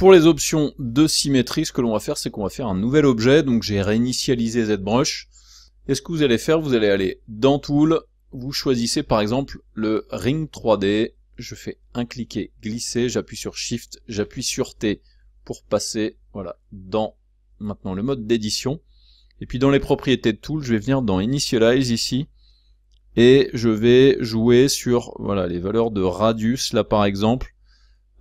Pour les options de symétrie, ce que l'on va faire, c'est qu'on va faire un nouvel objet. Donc j'ai réinitialisé ZBrush. Et ce que vous allez faire, vous allez aller dans Tool, vous choisissez par exemple le Ring 3D. Je fais un cliquer, glisser, j'appuie sur Shift, j'appuie sur T pour passer voilà, dans maintenant le mode d'édition. Et puis dans les propriétés de Tool, je vais venir dans Initialize ici. Et je vais jouer sur voilà, les valeurs de radius, là par exemple.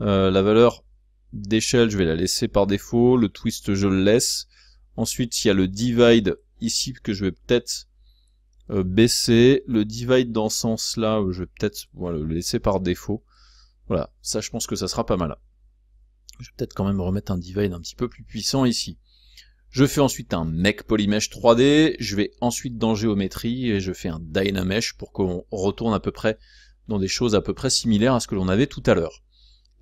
La valeur d'échelle, je vais la laisser par défaut. Le twist, je le laisse. Ensuite, il y a le divide ici que je vais peut-être baisser. Le divide dans ce sens-là, je vais peut-être voilà, le laisser par défaut. Voilà, ça je pense que ça sera pas mal. Je vais peut-être quand même remettre un divide un petit peu plus puissant ici. Je fais ensuite un Make Polymesh 3D, je vais ensuite dans Géométrie et je fais un Dynamesh pour qu'on retourne à peu près dans des choses à peu près similaires à ce que l'on avait tout à l'heure.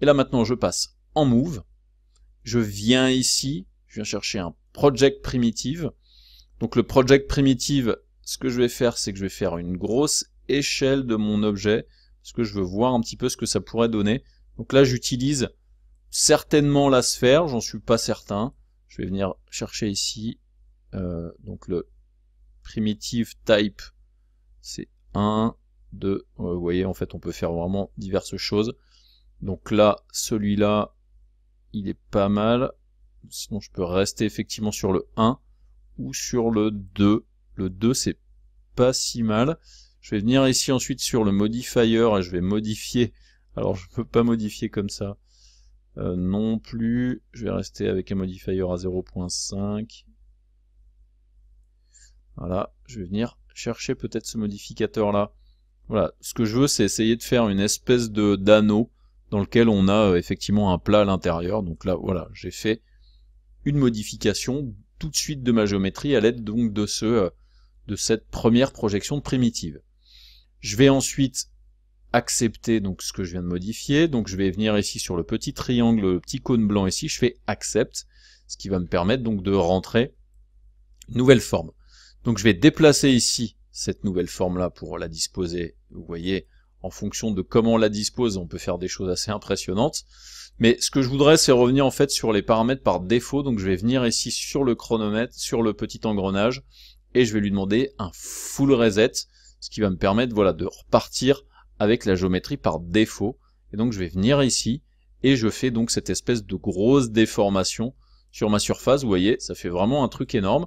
Et là maintenant je passe en Move, je viens ici, je viens chercher un Project Primitive. Donc le Project Primitive, ce que je vais faire, c'est que je vais faire une grosse échelle de mon objet, parce que je veux voir un petit peu ce que ça pourrait donner. Donc là j'utilise certainement la sphère, j'en suis pas certain. Je vais venir chercher ici, donc le primitive type, c'est 1, 2, vous voyez, en fait, on peut faire vraiment diverses choses. Donc là, celui-là, il est pas mal. Sinon, je peux rester effectivement sur le 1 ou sur le 2. Le 2, c'est pas si mal. Je vais venir ici ensuite sur le modifier et je vais modifier. Alors, je peux pas modifier comme ça. Non plus, je vais rester avec un modifier à 0.5. Voilà, je vais venir chercher peut-être ce modificateur là. Voilà, ce que je veux c'est essayer de faire une espèce de d'anneau dans lequel on a effectivement un plat à l'intérieur. Donc là, voilà, j'ai fait une modification tout de suite de ma géométrie à l'aide donc de cette première projection de primitive. Je vais ensuite accepter donc ce que je viens de modifier, donc je vais venir ici sur le petit triangle, le petit cône blanc ici, je fais accept, ce qui va me permettre donc de rentrer une nouvelle forme. Donc je vais déplacer ici cette nouvelle forme là pour la disposer, vous voyez, en fonction de comment on la dispose, on peut faire des choses assez impressionnantes, mais ce que je voudrais c'est revenir en fait sur les paramètres par défaut, donc je vais venir ici sur le chronomètre, sur le petit engrenage, et je vais lui demander un full reset, ce qui va me permettre voilà, de repartir avec la géométrie par défaut. Et donc je vais venir ici et je fais donc cette espèce de grosse déformation sur ma surface. Vous voyez, ça fait vraiment un truc énorme.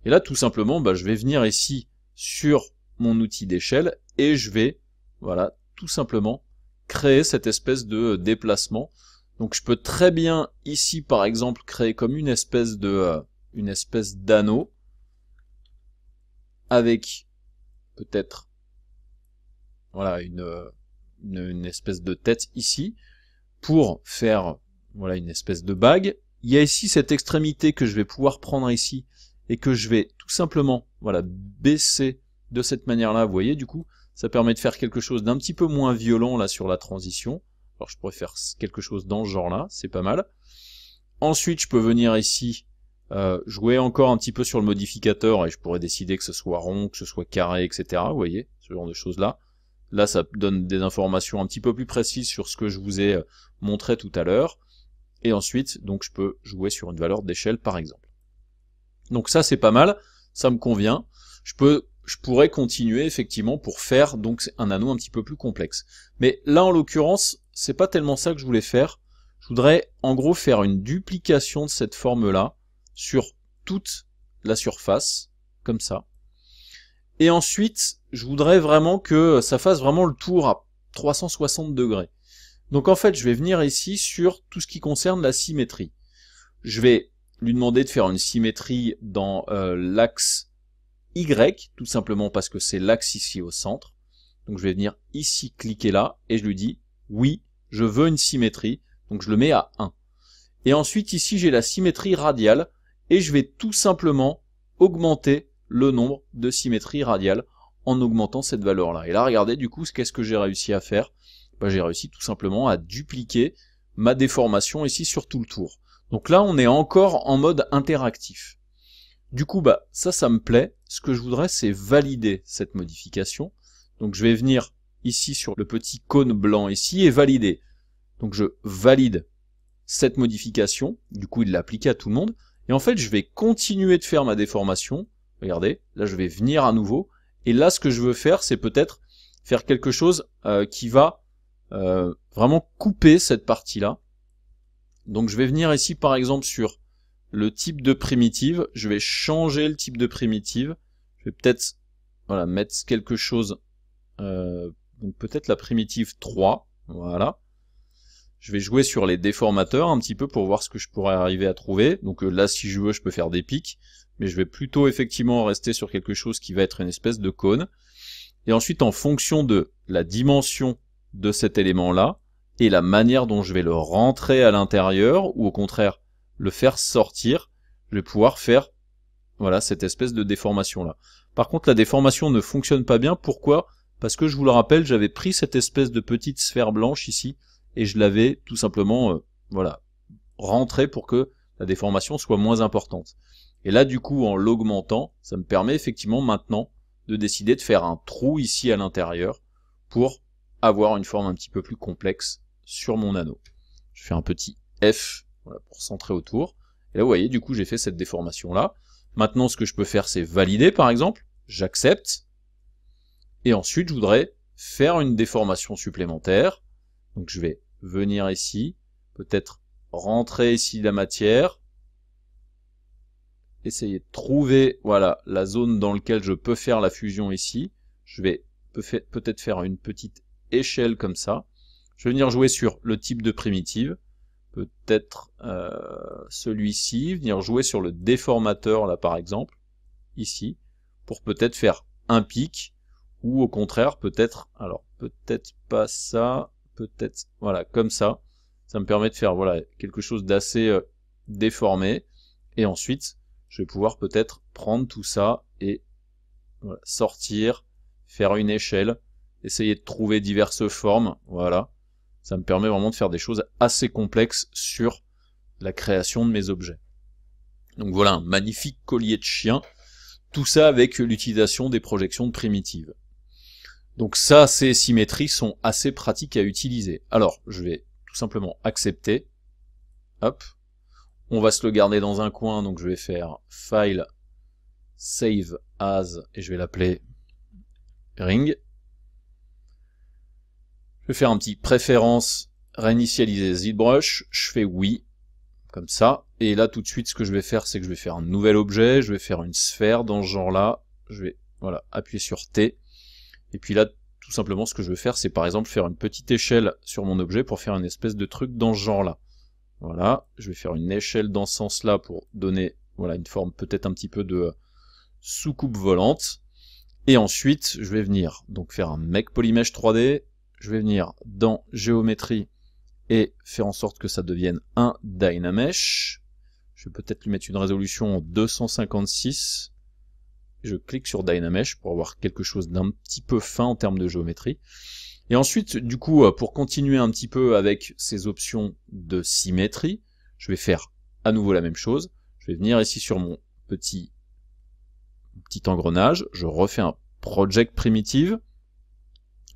Et là tout simplement, je vais venir ici sur mon outil d'échelle et je vais, voilà, tout simplement créer cette espèce de déplacement. Donc je peux très bien ici par exemple créer comme une espèce d'anneau avec peut-être voilà, une espèce de tête ici, pour faire voilà, une espèce de bague. Il y a ici cette extrémité que je vais pouvoir prendre ici, et que je vais tout simplement voilà, baisser de cette manière-là, vous voyez, du coup, ça permet de faire quelque chose d'un petit peu moins violent là sur la transition. Alors je pourrais faire quelque chose dans ce genre-là, c'est pas mal. Ensuite, je peux venir ici, jouer encore un petit peu sur le modificateur, et je pourrais décider que ce soit rond, que ce soit carré, etc. Vous voyez, ce genre de choses-là. Là, ça donne des informations un petit peu plus précises sur ce que je vous ai montré tout à l'heure. Et ensuite, donc, je peux jouer sur une valeur d'échelle, par exemple. Donc ça, c'est pas mal. Ça me convient. Je pourrais continuer, effectivement, pour faire donc un anneau un petit peu plus complexe. Mais là, en l'occurrence, c'est pas tellement ça que je voulais faire. Je voudrais, en gros, faire une duplication de cette forme-là sur toute la surface, comme ça. Et ensuite, je voudrais vraiment que ça fasse vraiment le tour à 360 degrés. Donc en fait, je vais venir ici sur tout ce qui concerne la symétrie. Je vais lui demander de faire une symétrie dans l'axe Y, tout simplement parce que c'est l'axe ici au centre. Donc je vais venir ici, cliquer là, et je lui dis, oui, je veux une symétrie, donc je le mets à 1. Et ensuite ici, j'ai la symétrie radiale, et je vais tout simplement augmenter le nombre de symétries radiales en augmentant cette valeur-là. Et là, regardez, du coup, qu'est-ce que j'ai réussi à faire? J'ai réussi tout simplement à dupliquer ma déformation ici sur tout le tour. Donc là, on est encore en mode interactif. Du coup, ça me plaît. Ce que je voudrais, c'est valider cette modification. Donc je vais venir ici sur le petit cône blanc ici et valider. Donc je valide cette modification, du coup il l'a appliqué à tout le monde, et en fait je vais continuer de faire ma déformation, regardez, là je vais venir à nouveau, et là ce que je veux faire c'est peut-être faire quelque chose qui va vraiment couper cette partie-là. Donc je vais venir ici par exemple sur le type de primitive, je vais changer le type de primitive, je vais peut-être voilà, mettre quelque chose, donc peut-être la primitive 3, voilà. Je vais jouer sur les déformateurs un petit peu pour voir ce que je pourrais arriver à trouver. Donc là, si je veux, je peux faire des pics, mais je vais plutôt effectivement rester sur quelque chose qui va être une espèce de cône. Et ensuite, en fonction de la dimension de cet élément-là, et la manière dont je vais le rentrer à l'intérieur, ou au contraire, le faire sortir, je vais pouvoir faire voilà, cette espèce de déformation-là. Par contre, la déformation ne fonctionne pas bien. Pourquoi ? Parce que je vous le rappelle, j'avais pris cette espèce de petite sphère blanche ici, et je l'avais tout simplement voilà, rentré pour que la déformation soit moins importante. Et là, du coup, en l'augmentant, ça me permet effectivement maintenant de décider de faire un trou ici à l'intérieur pour avoir une forme un petit peu plus complexe sur mon anneau. Je fais un petit F voilà, pour centrer autour. Et là, vous voyez, du coup, j'ai fait cette déformation-là. Maintenant, ce que je peux faire, c'est valider, par exemple. J'accepte. Et ensuite, je voudrais faire une déformation supplémentaire. Donc je vais venir ici, peut-être rentrer ici la matière, essayer de trouver voilà, la zone dans laquelle je peux faire la fusion ici. Je vais peut-être faire une petite échelle comme ça. Je vais venir jouer sur le type de primitive, peut-être celui-ci, venir jouer sur le déformateur là par exemple, ici, pour peut-être faire un pic, ou au contraire peut-être, alors peut-être pas ça, peut-être, voilà, comme ça. Ça me permet de faire voilà quelque chose d'assez déformé. Et ensuite, je vais pouvoir peut-être prendre tout ça et voilà, sortir, faire une échelle, essayer de trouver diverses formes. Voilà. Ça me permet vraiment de faire des choses assez complexes sur la création de mes objets. Donc voilà un magnifique collier de chien. Tout ça avec l'utilisation des projections de primitives. Donc ça, ces symétries sont assez pratiques à utiliser. Alors, je vais tout simplement accepter. Hop. On va se le garder dans un coin, donc je vais faire File, Save As, et je vais l'appeler Ring. Je vais faire un petit préférence, réinitialiser ZBrush, je fais oui, comme ça. Et là, tout de suite, ce que je vais faire, c'est que je vais faire un nouvel objet, je vais faire une sphère dans ce genre-là. Je vais voilà, appuyer sur T. Et puis là, tout simplement, ce que je veux faire, c'est par exemple faire une petite échelle sur mon objet pour faire une espèce de truc dans ce genre-là. Voilà, je vais faire une échelle dans ce sens-là pour donner voilà, une forme peut-être un petit peu de soucoupe volante. Et ensuite, je vais venir donc faire un Make Polymesh 3D. Je vais venir dans Géométrie et faire en sorte que ça devienne un Dynamesh. Je vais peut-être lui mettre une résolution en 256. Je clique sur Dynamesh pour avoir quelque chose d'un petit peu fin en termes de géométrie. Et ensuite, du coup, pour continuer un petit peu avec ces options de symétrie, je vais faire à nouveau la même chose. Je vais venir ici sur mon petit engrenage, je refais un Project Primitive.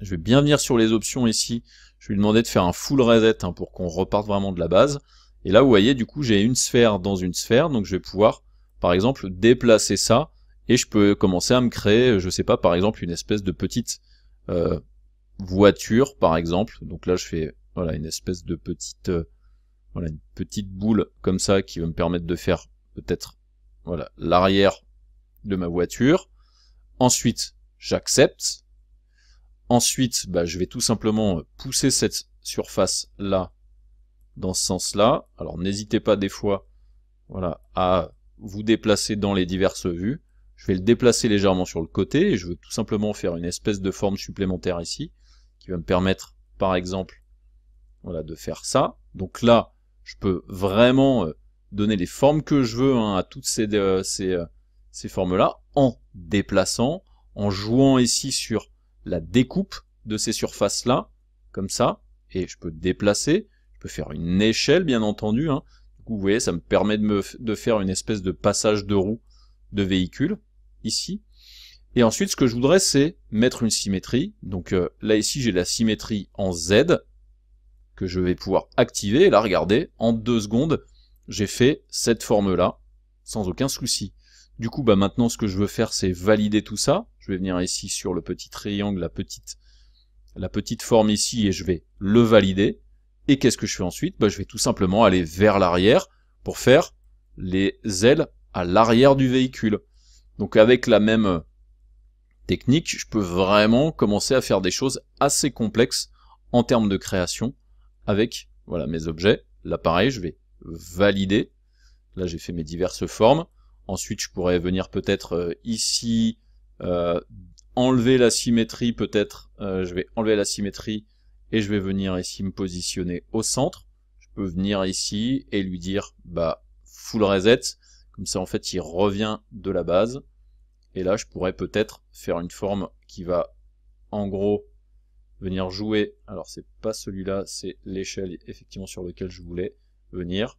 Je vais bien venir sur les options ici, je vais lui demander de faire un full reset pour qu'on reparte vraiment de la base. Et là, vous voyez, du coup, j'ai une sphère dans une sphère, donc je vais pouvoir, par exemple, déplacer ça. Et je peux commencer à me créer, je sais pas, par exemple, une espèce de petite voiture, par exemple. Donc là, je fais voilà une espèce de petite, voilà une petite boule comme ça qui va me permettre de faire peut-être voilà l'arrière de ma voiture. Ensuite, j'accepte. Ensuite, je vais tout simplement pousser cette surface là dans ce sens-là. Alors n'hésitez pas des fois, voilà, à vous déplacer dans les diverses vues. Je vais le déplacer légèrement sur le côté et je veux tout simplement faire une espèce de forme supplémentaire ici qui va me permettre, par exemple, voilà, de faire ça. Donc là, je peux vraiment donner les formes que je veux à toutes ces formes-là en déplaçant, en jouant ici sur la découpe de ces surfaces-là, comme ça, et je peux déplacer, je peux faire une échelle, bien entendu. Du coup, vous voyez, ça me permet de faire une espèce de passage de roue de véhicule, ici. Et ensuite, ce que je voudrais, c'est mettre une symétrie. Donc là, ici, j'ai la symétrie en Z. que je vais pouvoir activer. Et là, regardez, en 2 secondes, j'ai fait cette forme-là, sans aucun souci. Du coup, bah maintenant, ce que je veux faire, c'est valider tout ça. Je vais venir ici sur le petit triangle, la petite forme ici, et je vais le valider. Et qu'est-ce que je fais ensuite? Bah, je vais tout simplement aller vers l'arrière pour faire les ailes à l'arrière du véhicule. Donc avec la même technique, je peux vraiment commencer à faire des choses assez complexes en termes de création avec voilà mes objets. Là pareil, je vais valider. Là j'ai fait mes diverses formes. Ensuite je pourrais venir peut-être ici enlever la symétrie peut-être. Je vais enlever la symétrie et je vais venir ici me positionner au centre. Je peux venir ici et lui dire bah full reset. Comme ça en fait il revient de la base. Et là je pourrais peut-être faire une forme qui va en gros venir jouer. Alors c'est pas celui-là, c'est l'échelle effectivement sur lequel je voulais venir.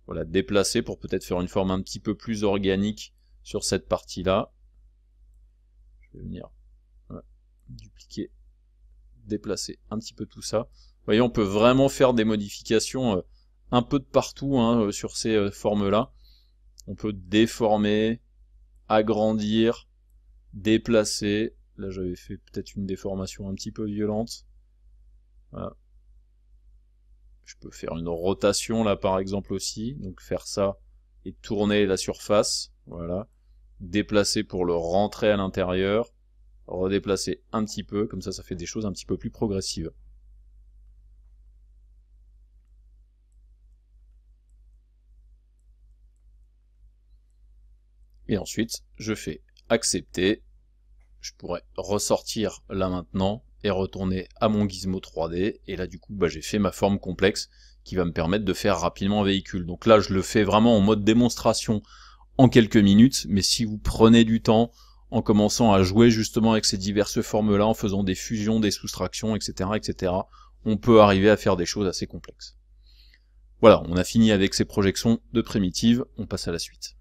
Voilà, déplacer pour peut-être faire une forme un petit peu plus organique sur cette partie-là. Je vais venir voilà, dupliquer, déplacer un petit peu tout ça. Vous voyez, on peut vraiment faire des modifications un peu de partout hein, sur ces formes-là. On peut déformer, agrandir, déplacer. Là, j'avais fait peut-être une déformation un petit peu violente. Voilà. Je peux faire une rotation là par exemple aussi, donc faire ça et tourner la surface, voilà. Déplacer pour le rentrer à l'intérieur, redéplacer un petit peu, comme ça fait des choses un petit peu plus progressives. Et ensuite, je fais accepter, je pourrais ressortir là maintenant, et retourner à mon Gizmo 3D, et là du coup bah, j'ai fait ma forme complexe qui va me permettre de faire rapidement un véhicule. Donc là je le fais vraiment en mode démonstration en quelques minutes, mais si vous prenez du temps en commençant à jouer justement avec ces diverses formes là, en faisant des fusions, des soustractions, etc., etc., on peut arriver à faire des choses assez complexes. Voilà, on a fini avec ces projections de primitives, on passe à la suite.